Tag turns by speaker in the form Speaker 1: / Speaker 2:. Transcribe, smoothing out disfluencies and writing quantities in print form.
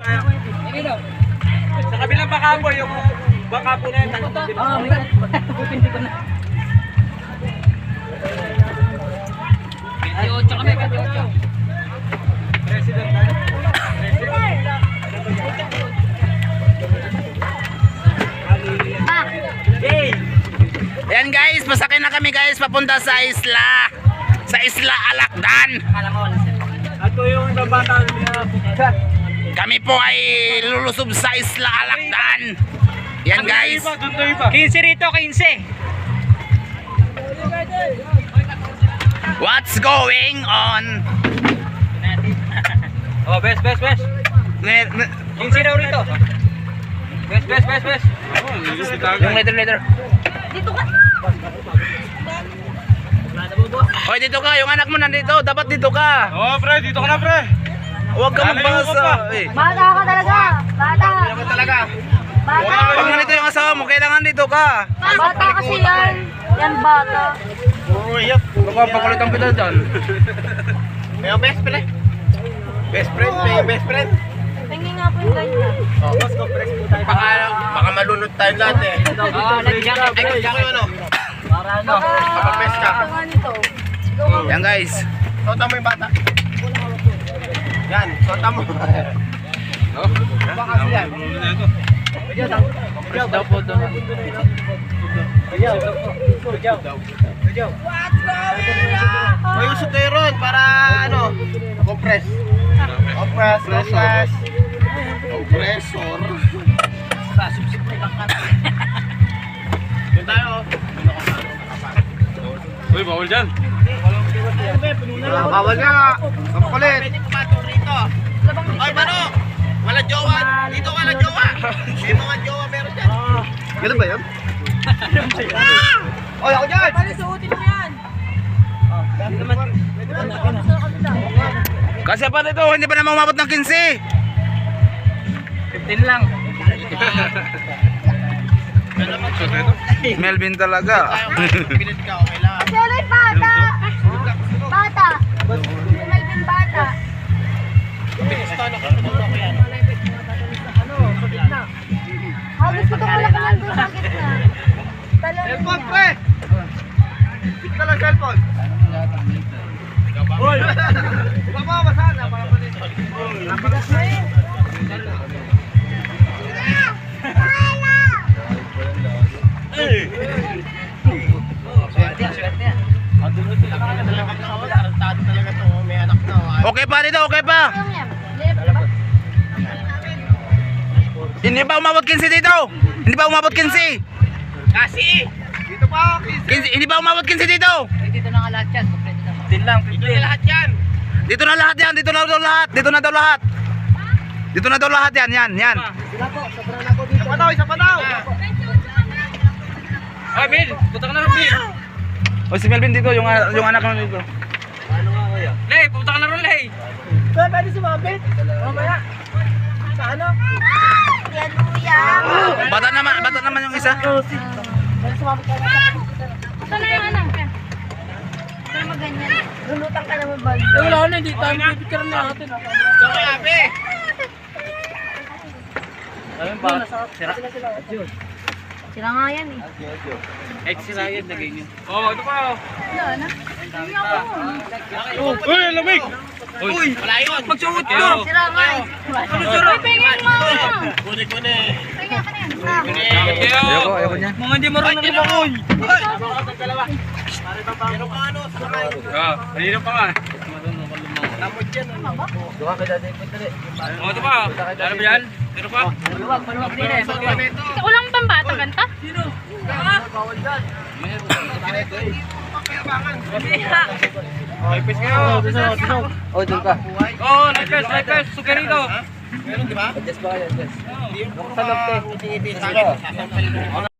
Speaker 1: Sa kabilang baka po, yung baka po na yun.
Speaker 2: Hindi ko na. 28 kami, 28.
Speaker 1: President tayo.
Speaker 3: Ayan guys, pasakay na kami guys papunta sa Isla Alakdan.
Speaker 1: Ato yung nabata niya.
Speaker 3: Kami po ay lulusob sa Isla Alakdan. Yan guys.
Speaker 1: 15 rito, 15.
Speaker 3: What's going on?
Speaker 1: Oh, best. 15 daw rito. Best.
Speaker 3: Yung letter.
Speaker 2: Dito ka.
Speaker 3: Hoy, dito ka, yung anak mo nandito, dapat dito ka.
Speaker 1: Oh, pre, dito ka na, pre.
Speaker 3: Huwag ka magbasa.
Speaker 2: Bata ka talaga. Bata. Bata.
Speaker 3: Pag nandito yung asawa mo, kailangan dito ka.
Speaker 2: Bata kasi yan. Yan bata.
Speaker 3: Magpapakulit ang pila dyan.
Speaker 1: May best friend. Best friend.
Speaker 2: Tingin nga po yung ganyan.
Speaker 4: Baka malunod tayo lahat eh. Kapag-best ka.
Speaker 2: Baka nito.
Speaker 3: Yan guys.
Speaker 4: Sota mo yung bata. Yan, sota mo. Baka yan. May usok kayo ron para ano? Compress. Compressor. Yun tayo.
Speaker 1: Uy, bawal dyan.
Speaker 4: Bawal nga. Ang kulit. Ay, Mano! Wala jowa. Dito wala jowa. May mga jowa meron dyan. Ganun ba yun? Oy, ako dyan!
Speaker 2: Paano suotin mo yan?
Speaker 3: Kasi pa dito, hindi pa naman umabot ng 15.
Speaker 1: 15 lang.
Speaker 3: Melvin talaga.
Speaker 4: Pilit ka, okay lang.
Speaker 2: Siyempre bata. Bata. Melvin bata. Halos ko itong malaki lang doon sa gitna. Talon
Speaker 4: Cellphone,
Speaker 2: niya.
Speaker 4: pre! Dito ka lang cellphone. Uy! Baba, masana. Para pa dito.
Speaker 3: Okay pa dito, okay pa.
Speaker 2: Ano yan? Left ba?
Speaker 3: Hindi pa umabot 15 dito. Hindi pa umabot 15.
Speaker 4: Kasi! Dito pa,
Speaker 3: 15 hindi pa umabot 15 dito.
Speaker 2: Dito na nga lahat yan.
Speaker 1: Din lang,
Speaker 4: Dito na lahat yan.
Speaker 3: Dito na lahat yan, dito na daw lahat. Dito na daw lahat. Dito na daw lahat yan, yan.
Speaker 4: Isa pa daw.
Speaker 1: Ah, Mil, punta ka na rin, Mil.
Speaker 3: O si Melvin dito, yung anak mo dito.
Speaker 1: Lay, punta ka na rin, Lay.
Speaker 2: Pwede sumabit? Mamaya. Sa ano? Yan, kuya.
Speaker 3: Bata naman yung isa.
Speaker 2: Pwede sumabit ka na. Ito na yung anak. Pero maganyan. Lulutang ka naman ba?
Speaker 1: Wala na, hindi tayo pipicture na natin.
Speaker 4: Ito kay Abe.
Speaker 1: Ayun ba? Sira.
Speaker 2: Sila nga yan eh.
Speaker 1: Ex sila yan, lagay nyo. Oo, ito pa.
Speaker 2: Wala na. Hindi ako.
Speaker 1: Uy, lamig! Uy,
Speaker 4: Wala yun.
Speaker 1: magsuot ka!
Speaker 2: Sila nga eh. Uy, pingin mo!
Speaker 4: Kuni.
Speaker 2: Pingin ka na yan.
Speaker 3: Ayoko niya.
Speaker 1: Mga hindi marunong lumangoy!
Speaker 4: Pero kung ano, sumakay.
Speaker 1: Ah, kanina pa nga.
Speaker 4: Lamod yan.
Speaker 1: Oo, ito pa. Ano ba yan? Ito pa?
Speaker 2: Ikaw lang bang bata ganta?
Speaker 1: Ay, pes kayo!
Speaker 3: Oh, dun ka.
Speaker 1: Oo, like pes. Sugar rito.
Speaker 4: Meron, di ba?
Speaker 3: Adjust ba kayo? Adjust.
Speaker 4: Sa loob, te. Iti-iti.